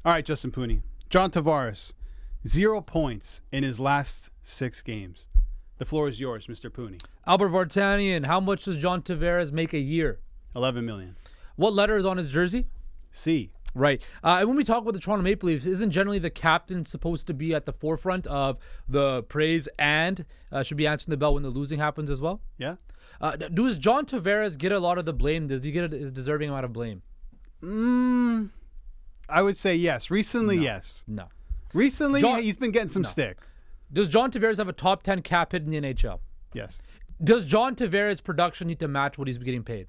All right, Justin Pooni. John Tavares, 0 points in his last 6 games. The floor is yours, Mr. Pooni. Albert Vartanian, how much does John Tavares make a year? $11 million. What letter is on his jersey? C. Right. And when we talk about the Toronto Maple Leafs, isn't generally the captain supposed to be at the forefront of the praise and should be answering the bell when the losing happens as well? Yeah. Does John Tavares get a lot of the blame? Does he get his deserving amount of blame? I would say yes. Recently, yes. No. Recently, he's been getting some stick. Does John Tavares have a top 10 cap hit in the NHL? Yes. Does John Tavares' production need to match what he's getting paid?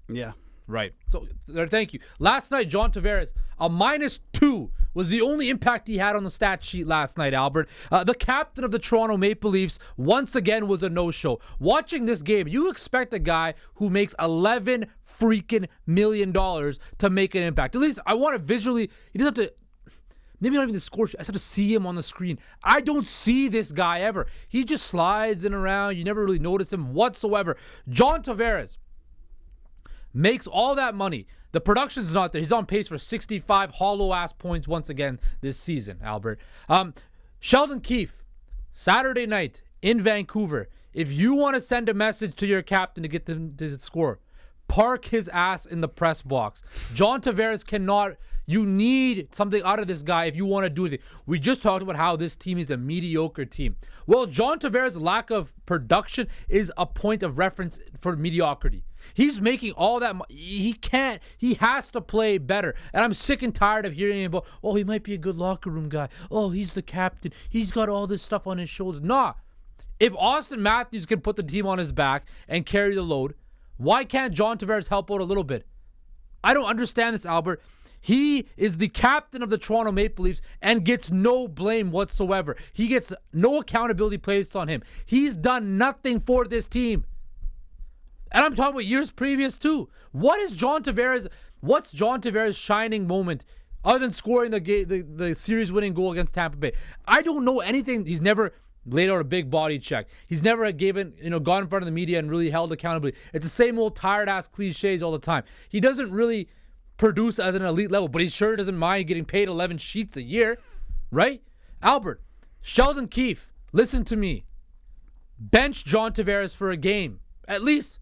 Yeah. Right. So, thank you. Last night, John Tavares, a -2 was the only impact he had on the stat sheet last night, Albert. The captain of the Toronto Maple Leafs, once again, was a no-show. Watching this game, you expect a guy who makes $11 freaking million to make an impact. At least I want to visually, he doesn't have to, maybe not even the score, I just have to see him on the screen. I don't see this guy ever. He just slides in around. You never really notice him whatsoever. John Tavares makes all that money. The production's not there. He's on pace for 65 hollow-ass points once again this season, Albert. Sheldon Keefe, Saturday night in Vancouver. If you want to send a message to your captain to get them to score, park his ass in the press box. John Tavares cannot. You need something out of this guy if you want to do anything. We just talked about how this team is a mediocre team. Well, John Tavares' lack of production is a point of reference for mediocrity. He's making all that money. He has to play better. And I'm sick and tired of hearing about, oh, he might be a good locker room guy. Oh, he's the captain. He's got all this stuff on his shoulders. Nah. If Austin Matthews can put the team on his back and carry the load, why can't John Tavares help out a little bit? I don't understand this, Albert. He is the captain of the Toronto Maple Leafs and gets no blame whatsoever. He gets no accountability placed on him. He's done nothing for this team. And I'm talking about years previous too. What's John Tavares' shining moment other than scoring the series-winning goal against Tampa Bay? I don't know anything. He's never laid out a big body check. He's never gone in front of the media and really held accountability. It's the same old tired-ass cliches all the time. He doesn't really produce as an elite level, but he sure doesn't mind getting paid 11 sheets a year, right? Albert, Sheldon Keefe, listen to me. Bench John Tavares for a game. At least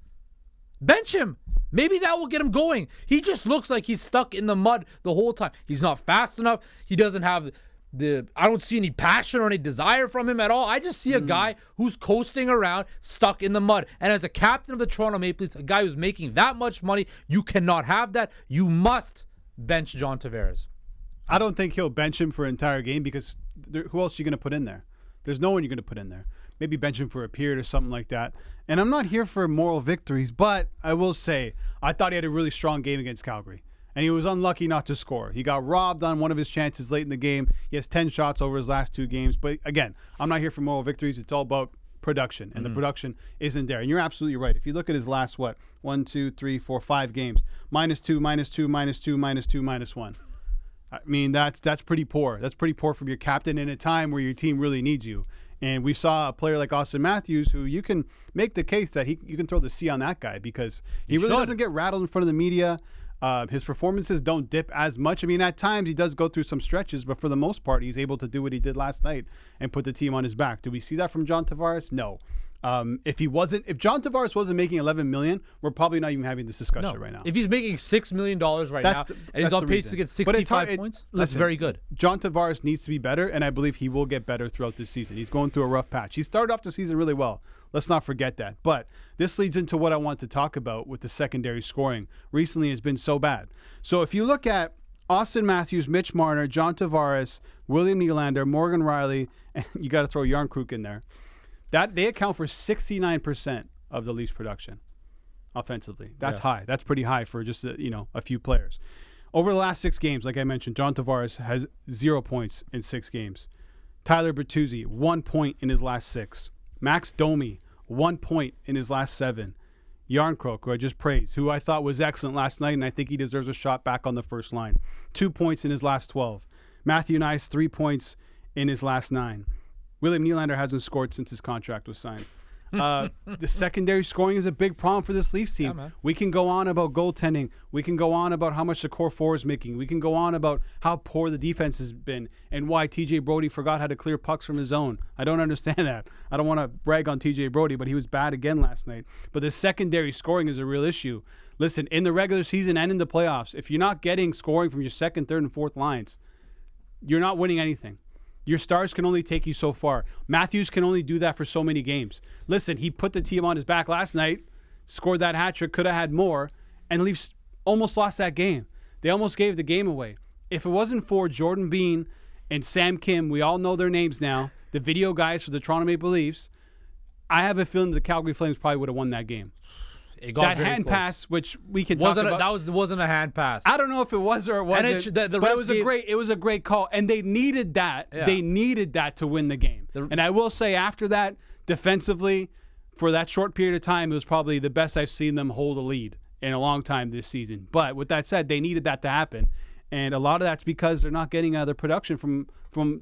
bench him. Maybe that will get him going. He just looks like he's stuck in the mud the whole time. He's not fast enough. He doesn't have I don't see any passion or any desire from him at all. I just see a guy who's coasting around, stuck in the mud. And as a captain of the Toronto Maple Leafs, a guy who's making that much money, you cannot have that. You must bench John Tavares. I don't think he'll bench him for an entire game because who else are you going to put in there? There's no one you're going to put in there. Maybe bench him for a period or something like that. And I'm not here for moral victories, but I will say I thought he had a really strong game against Calgary. And he was unlucky not to score. He got robbed on one of his chances late in the game. He has 10 shots over his last 2 games. But again, I'm not here for moral victories. It's all about production. And the production isn't there. And you're absolutely right. If you look at his last, 5 games, -2, -2, -2, -2, -1. I mean, that's pretty poor. That's pretty poor from your captain in a time where your team really needs you. And we saw a player like Austin Matthews who you can make the case that you can throw the C on that guy because he really doesn't get rattled in front of the media. His performances don't dip as much. I mean, at times he does go through some stretches, but for the most part, he's able to do what he did last night and put the team on his back. Do we see that from John Tavares? No. If John Tavares wasn't making $11 million, we're probably not even having this discussion right now. If he's making $6 million now and he's on pace to get 65 points, that's very good. John Tavares needs to be better, and I believe he will get better throughout this season. He's going through a rough patch. He started off the season really well. Let's not forget that. But this leads into what I want to talk about with the secondary scoring. Recently has been so bad. So if you look at Austin Matthews, Mitch Marner, John Tavares, William Nylander, Morgan Riley, and you got to throw Yarncrook in there. That they account for 69% of the Leafs production offensively. That's high. That's pretty high for just a few players. Over the last 6 games, like I mentioned, John Tavares has 0 points in 6 games. Tyler Bertuzzi, 1 point in his last 6. Max Domi, 1 point in his last 7. Yarncrook, who I just praised, who I thought was excellent last night, and I think he deserves a shot back on the first line. 2 points in his last 12. Matthew Knies, 3 points in his last 9. William Nylander hasn't scored since his contract was signed. The secondary scoring is a big problem for this Leafs team. man. We can go on about goaltending. We can go on about how much the core four is making. We can go on about how poor the defense has been and why TJ Brody forgot how to clear pucks from his zone. I don't understand that. I don't want to brag on TJ Brody, but he was bad again last night. But the secondary scoring is a real issue. Listen, in the regular season and in the playoffs, if you're not getting scoring from your second, third, and fourth lines, you're not winning anything. Your stars can only take you so far. Matthews can only do that for so many games. Listen, he put the team on his back last night, scored that hat trick, could have had more, and Leafs almost lost that game. They almost gave the game away. If it wasn't for Jordan Bean and Sam Kim, we all know their names now, the video guys for the Toronto Maple Leafs, I have a feeling the Calgary Flames probably would have won that game. It got That very hand close. pass, which we can talk about. That wasn't a hand pass. I don't know if it was or it wasn't, the but refs it was a great call, and they needed that. Yeah. They needed that to win the game. And I will say, after that, defensively, for that short period of time, it was probably the best I've seen them hold a lead in a long time this season. But with that said, they needed that to happen, and a lot of that's because they're not getting the production from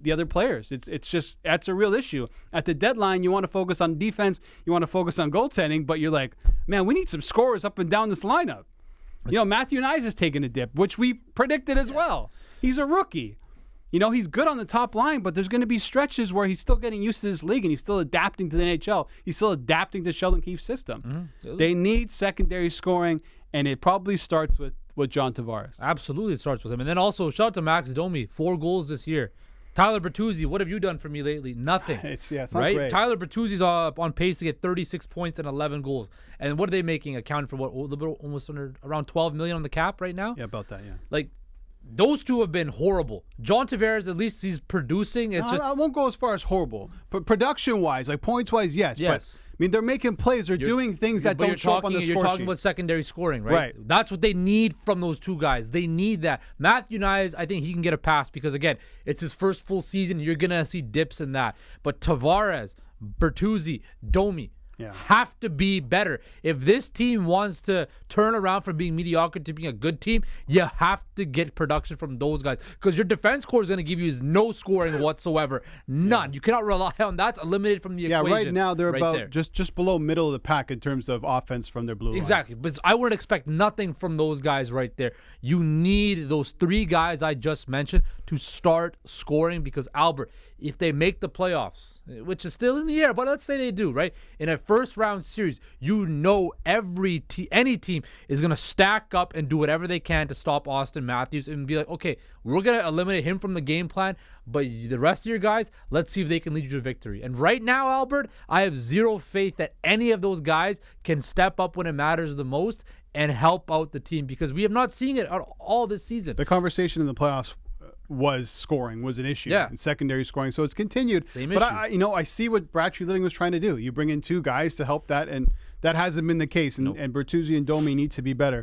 the other players. It's just, that's a real issue. At the deadline, you want to focus on defense, you want to focus on goaltending, but you're like, man, we need some scorers up and down this lineup. You know, Matthew Knies is taking a dip, which we predicted as well. He's a rookie. You know, he's good on the top line, but there's going to be stretches where he's still getting used to this league and he's still adapting to the NHL. He's still adapting to Sheldon Keefe's system. Mm-hmm. They need secondary scoring, and it probably starts with John Tavares. Absolutely, it starts with him. And then also, shout out to Max Domi, 4 goals this year. Tyler Bertuzzi, what have you done for me lately? Nothing. It's not right? great. Tyler Bertuzzi's on pace to get 36 points and 11 goals. And what are they making? Accounting for what? A little bit, almost around 12 million on the cap right now? Yeah, about that, yeah. Like, those two have been horrible. John Tavares, at least he's producing. It's just I won't go as far as horrible. But production-wise, like points-wise, yes. Yes. But, I mean, they're making plays. They're doing things that but don't show up on the score You're talking sheet. about secondary scoring, right? Right. That's what they need from those two guys. They need that. Matthew Knies, I think he can get a pass because, again, it's his first full season. You're going to see dips in that. But Tavares, Bertuzzi, Domi have to be better. If this team wants to turn around from being mediocre to being a good team, you have to get production from those guys because your defense core is going to give you no scoring whatsoever. None. Yeah. You cannot rely on that. It's eliminated from the equation. Yeah, right now they're about there. just below middle of the pack in terms of offense from their blue line. Exactly. But I wouldn't expect nothing from those guys right there. You need those 3 guys I just mentioned to start scoring because, Albert, if they make the playoffs, which is still in the air, but let's say they do, right? In a first-round series, you know any team is going to stack up and do whatever they can to stop Austin Matthews and be like, okay, we're going to eliminate him from the game plan, but the rest of your guys, let's see if they can lead you to victory. And right now, Albert, I have zero faith that any of those guys can step up when it matters the most and help out the team because we have not seen it at all this season. The conversation in the playoffs was an issue and secondary scoring, so it's continued. Same but issue. I see what Brad Treliving was trying to do. You bring in 2 guys to help that, and that hasn't been the case. And Bertuzzi and Domi need to be better.